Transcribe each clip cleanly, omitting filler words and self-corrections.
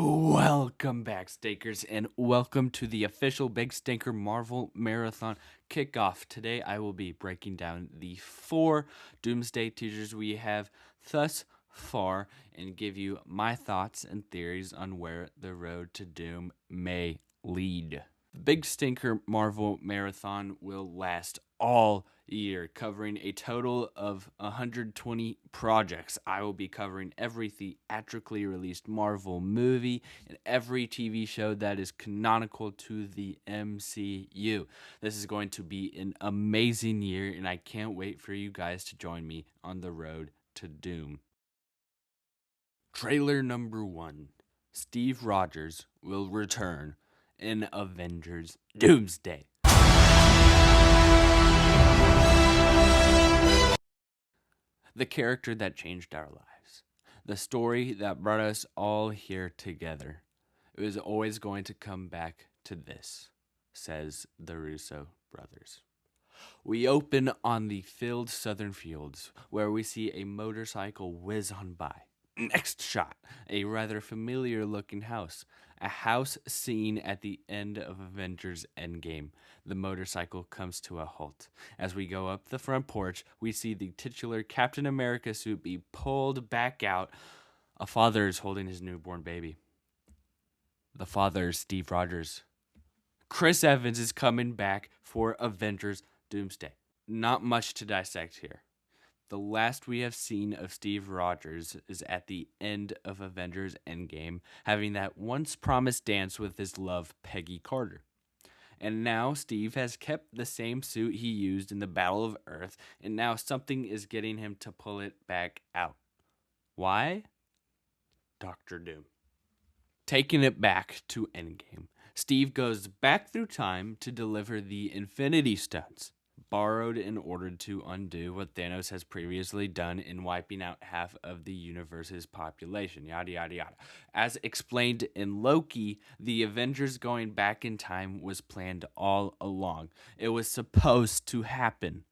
Welcome back, Stakers, and welcome to the official Big Stinker Marvel Marathon kickoff. Today, I will be breaking down the 4 Doomsday teasers we have thus far and give you my thoughts and theories on where the road to Doom may lead. The Big Stinker Marvel Marathon will last all year, covering a total of 120 projects. I will be covering every theatrically released Marvel movie and every TV show that is canonical to the MCU. This is going to be an amazing year, and I can't wait for you guys to join me on the road to Doom. Trailer number 1. Steve Rogers will return in Avengers Doomsday. The character that changed our lives. The story that brought us all here together. It was always going to come back to this, says the Russo brothers. We open on the filled southern fields, where we see a motorcycle whiz on by. Next shot, a rather familiar looking house. A house seen at the end of Avengers Endgame. The motorcycle comes to a halt. As we go up the front porch, we see the titular Captain America suit be pulled back out. A father is holding his newborn baby. The father is Steve Rogers. Chris Evans is coming back for Avengers Doomsday. Not much to dissect here. The last we have seen of Steve Rogers is at the end of Avengers Endgame, having that once promised dance with his love, Peggy Carter. And now Steve has kept the same suit he used in the Battle of Earth, and now something is getting him to pull it back out. Why? Doctor Doom. Taking it back to Endgame, Steve goes back through time to deliver the Infinity Stones, borrowed in order to undo what Thanos has previously done in wiping out half of the universe's population, yada yada yada. As explained in Loki, the Avengers going back in time was planned all along. It was supposed to happen.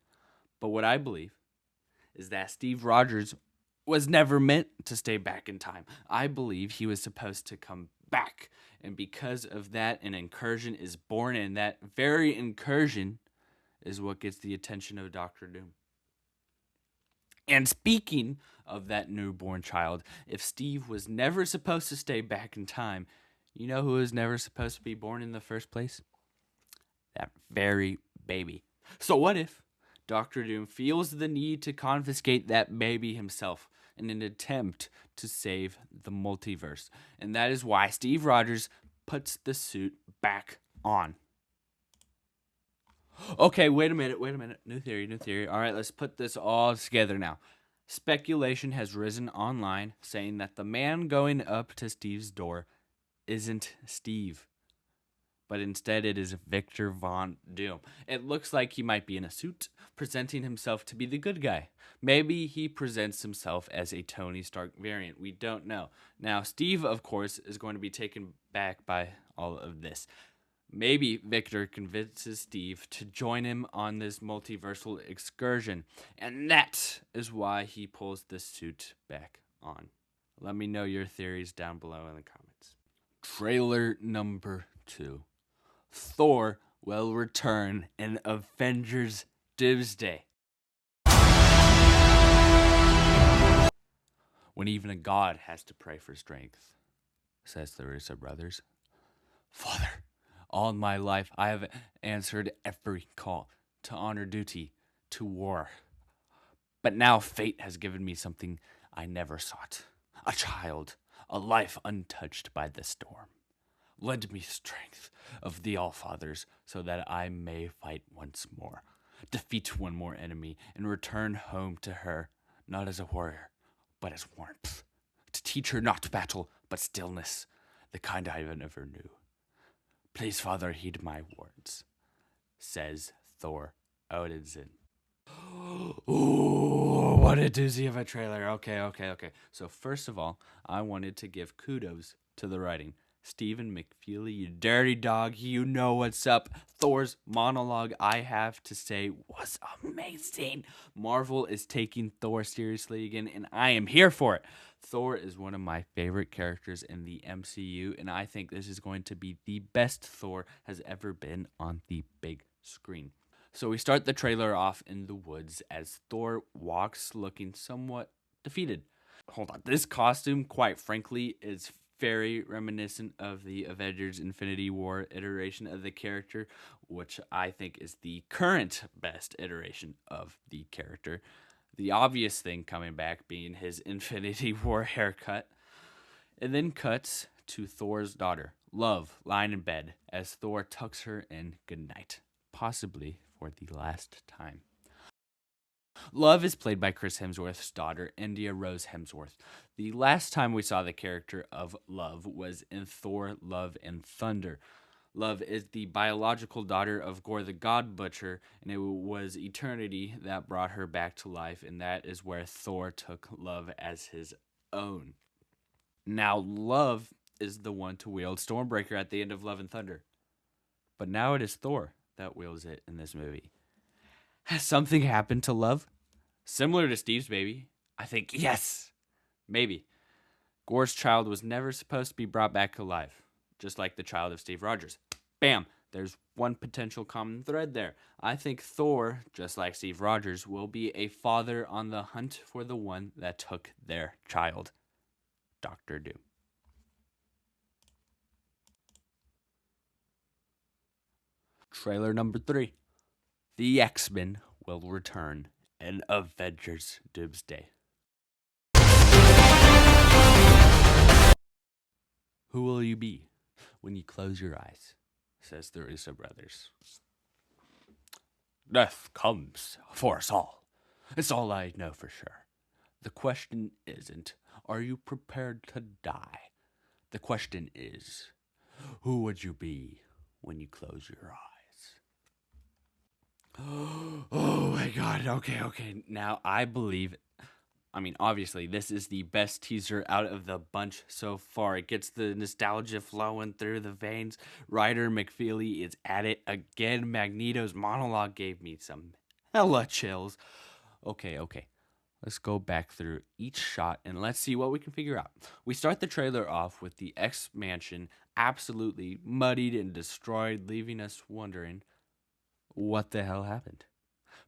But what I believe is that Steve Rogers was never meant to stay back in time. I believe he was supposed to come back. And because of that, an incursion is born, and that very incursion is what gets the attention of Doctor Doom. And speaking of that newborn child, if Steve was never supposed to stay back in time, you know who was never supposed to be born in the first place? That very baby. So what if Doctor Doom feels the need to confiscate that baby himself in an attempt to save the multiverse? And that is why Steve Rogers puts the suit back on. Okay, wait a minute. New theory. All right, let's put this all together now. Speculation has risen online saying that the man going up to Steve's door isn't Steve, but instead it is Victor Von Doom. It looks like he might be in a suit, presenting himself to be the good guy. Maybe he presents himself as a Tony Stark variant. We don't know. Now, Steve, of course, is going to be taken back by all of this. Maybe Victor convinces Steve to join him on this multiversal excursion, and that is why he pulls the suit back on. Let me know your theories down below in the comments. Trailer number 2. Thor will return in Avengers Doomsday. When even a god has to pray for strength, says the Russo brothers. Father, all my life I have answered every call to honor duty, to war. But now fate has given me something I never sought. A child, a life untouched by the storm. Lend me strength of the All-Fathers so that I may fight once more, defeat one more enemy, and return home to her, not as a warrior, but as warmth. To teach her not battle, but stillness, the kind I never knew. Please, Father, heed my words, says Thor Odinson. Ooh, what a doozy of a trailer. Okay. So first of all, I wanted to give kudos to the writing. Stephen McFeely, you dirty dog, you know what's up. Thor's monologue, I have to say, was amazing. Marvel is taking Thor seriously again, and I am here for it. Thor is one of my favorite characters in the MCU, and I think this is going to be the best Thor has ever been on the big screen. So we start the trailer off in the woods as Thor walks looking somewhat defeated. Hold on. This costume, quite frankly, is very reminiscent of the Avengers Infinity War iteration of the character, which I think is the current best iteration of the character. The obvious thing coming back being his Infinity War haircut. It then cuts to Thor's daughter, Love, lying in bed as Thor tucks her in goodnight, possibly for the last time. Love is played by Chris Hemsworth's daughter, India Rose Hemsworth. The last time we saw the character of Love was in Thor, Love, and Thunder. Love is the biological daughter of Gore the God Butcher, and it was Eternity that brought her back to life, and that is where Thor took Love as his own. Now, Love is the one to wield Stormbreaker at the end of Love and Thunder. But now it is Thor that wields it in this movie. Has something happened to Love? Similar to Steve's baby? I think yes. Maybe. Gore's child was never supposed to be brought back alive, just like the child of Steve Rogers. Bam! There's one potential common thread there. I think Thor, just like Steve Rogers, will be a father on the hunt for the one that took their child, Dr. Doom. Trailer number 3. The X-Men will return in Avengers Doomsday. Who will you be when you close your eyes? Says the Russo brothers. Death comes for us all. It's all I know for sure. The question isn't, are you prepared to die? The question is, who would you be when you close your eyes? Oh my god, okay. Now, obviously, this is the best teaser out of the bunch so far. It gets the nostalgia flowing through the veins. Ryder McFeely is at it again. Magneto's monologue gave me some hella chills. Okay. Let's go back through each shot and let's see what we can figure out. We start the trailer off with the X Mansion absolutely muddied and destroyed, leaving us wondering, what the hell happened?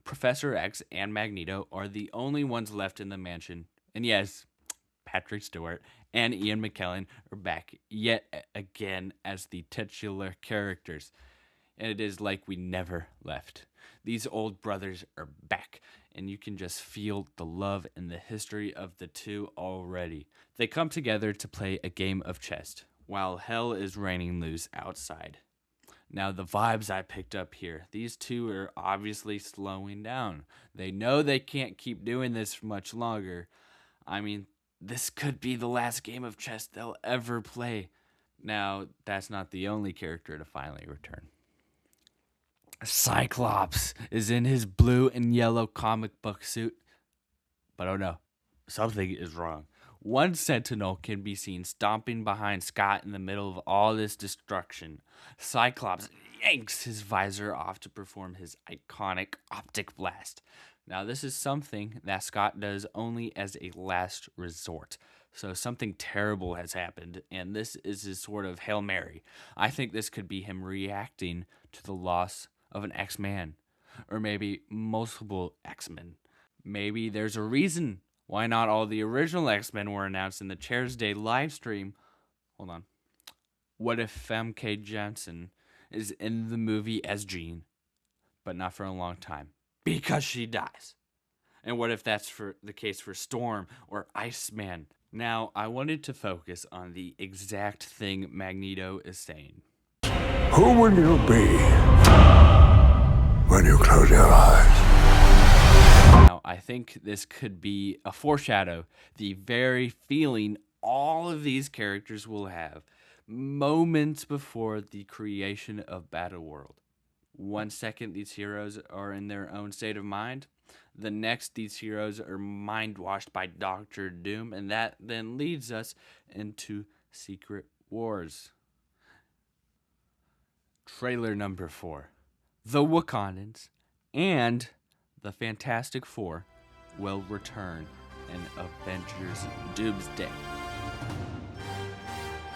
Professor X and Magneto are the only ones left in the mansion. And yes, Patrick Stewart and Ian McKellen are back yet again as the titular characters. And it is like we never left. These old brothers are back, and you can just feel the love and the history of the two already. They come together to play a game of chess, while hell is raining loose outside. Now, the vibes I picked up here, these two are obviously slowing down. They know they can't keep doing this much longer. This could be the last game of chess they'll ever play. Now, that's not the only character to finally return. Cyclops is in his blue and yellow comic book suit. But oh no, something is wrong. One Sentinel can be seen stomping behind Scott in the middle of all this destruction. Cyclops yanks his visor off to perform his iconic optic blast. Now, this is something that Scott does only as a last resort. So something terrible has happened, and this is his sort of Hail Mary. I think this could be him reacting to the loss of an X-Man, or maybe multiple X-Men. Maybe there's a reason why not all the original X-Men were announced in the Chairs Day live stream. Hold on. What if Famke Janssen is in the movie as Jean, but not for a long time, because she dies? And what if that's the case for Storm or Iceman? Now, I wanted to focus on the exact thing Magneto is saying. Who will you be when you close your eyes? Now, I think this could be a foreshadow, the very feeling all of these characters will have moments before the creation of Battleworld. 1 second, these heroes are in their own state of mind. The next, these heroes are mind-washed by Dr. Doom, and that then leads us into Secret Wars. Trailer number 4. The Wakandans and the Fantastic Four will return in Avengers Doomsday.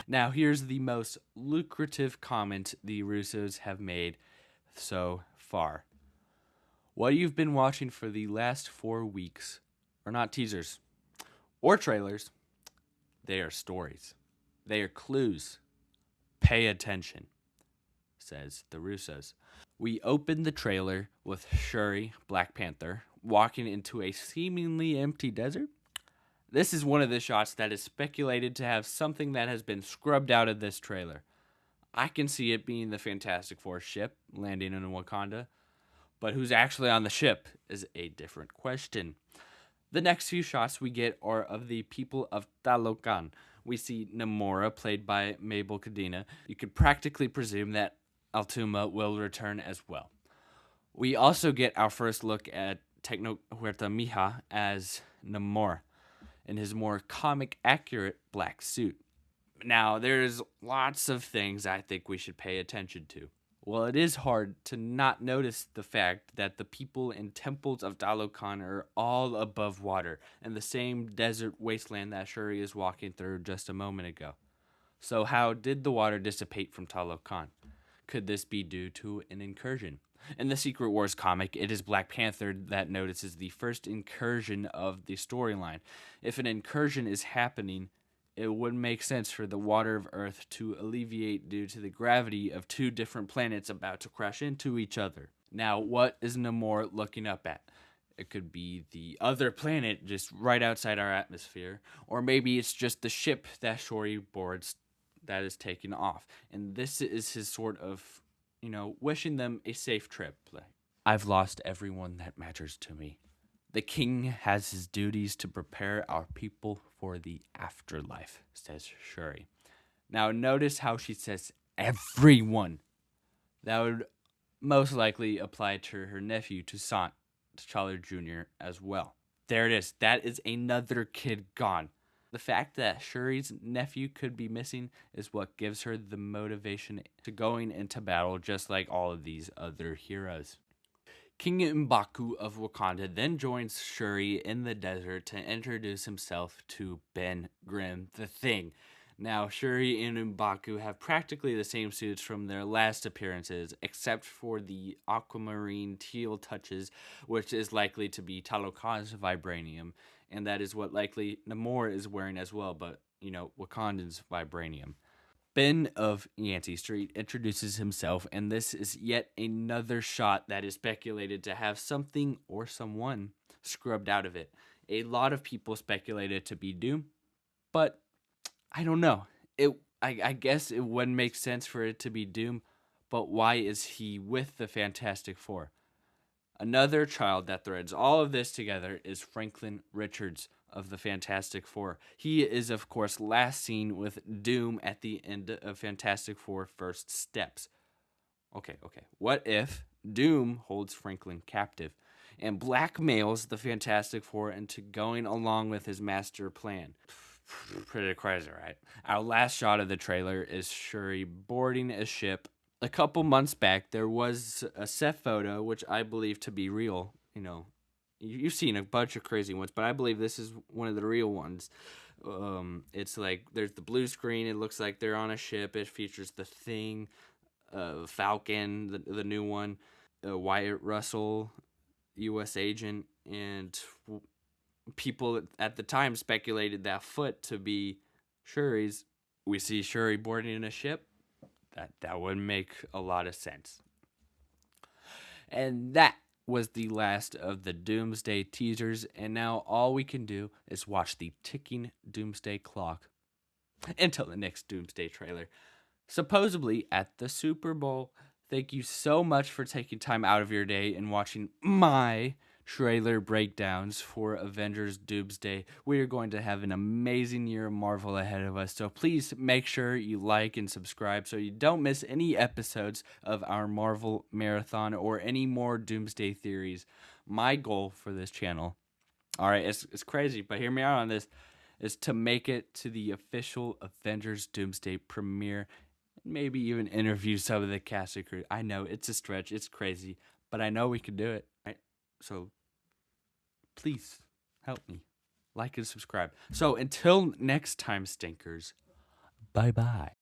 Now, here's the most lucrative comment the Russos have made so far. What you've been watching for the last 4 weeks are not teasers or trailers. They are stories. They are clues. Pay attention, says the Russos. We opened the trailer with Shuri, Black Panther, walking into a seemingly empty desert. This is one of the shots that is speculated to have something that has been scrubbed out of this trailer. I can see it being the Fantastic Four ship landing in Wakanda, but who's actually on the ship is a different question. The next few shots we get are of the people of Talokan. We see Namora, played by Mabel Cadena. You could practically presume that Altuma will return as well. We also get our first look at Tecno Huerta Mija as Namor in his more comic-accurate black suit. Now, there's lots of things I think we should pay attention to. Well, it is hard to not notice the fact that the people in temples of Talokan are all above water, in the same desert wasteland that Shuri is walking through just a moment ago. So how did the water dissipate from Talokan? Could this be due to an incursion? In the Secret Wars comic, it is Black Panther that notices the first incursion of the storyline. If an incursion is happening, it would make sense for the water of Earth to alleviate due to the gravity of 2 different planets about to crash into each other. Now, what is Namor looking up at? It could be the other planet just right outside our atmosphere, or maybe it's just the ship that Shuri boards that is taking off. And this is his sort of, wishing them a safe trip. Like, I've lost everyone that matters to me. The king has his duties to prepare our people for the afterlife, says Shuri. Now, notice how she says everyone. That would most likely apply to her nephew, Toussaint, T'Challa Jr. as well. There it is. That is another kid gone. The fact that Shuri's nephew could be missing is what gives her the motivation to going into battle, just like all of these other heroes. King M'Baku of Wakanda then joins Shuri in the desert to introduce himself to Ben Grimm, the Thing. Now, Shuri and M'Baku have practically the same suits from their last appearances, except for the aquamarine teal touches, which is likely to be Talokan's vibranium, and that is what likely Namor is wearing as well, but, Wakandan's vibranium. Ben of Yancey Street introduces himself, and this is yet another shot that is speculated to have something or someone scrubbed out of it. A lot of people speculated to be Doom, but I don't know. I guess it wouldn't make sense for it to be Doom, but why is he with the Fantastic Four? Another child that threads all of this together is Franklin Richards of the Fantastic Four. He is, of course, last seen with Doom at the end of Fantastic Four First Steps. Okay. What if Doom holds Franklin captive and blackmails the Fantastic Four into going along with his master plan? Pretty crazy, right? Our last shot of the trailer is Shuri boarding a ship. A couple months back, there was a set photo, which I believe to be real. You've seen a bunch of crazy ones, but I believe this is one of the real ones. It's like there's the blue screen. It looks like they're on a ship. It features the Thing, Falcon, the new one, Wyatt Russell, U.S. agent, and people at the time speculated that foot to be Shuri's. We see Shuri boarding in a ship. That would make a lot of sense. And that was the last of the Doomsday teasers, and now all we can do is watch the ticking Doomsday clock until the next Doomsday trailer, supposedly at the Super Bowl. Thank you so much for taking time out of your day and watching my trailer breakdowns for Avengers Doomsday. We are going to have an amazing year of Marvel ahead of us, so please make sure you like and subscribe so you don't miss any episodes of our Marvel Marathon or any more Doomsday theories. My goal for this channel, alright, it's crazy, but hear me out on this, is to make it to the official Avengers Doomsday premiere maybe even interview some of the cast and crew. I know it's a stretch, it's crazy, but I know we can do it. Right? So please help me. Like and subscribe. So until next time, stinkers, bye bye.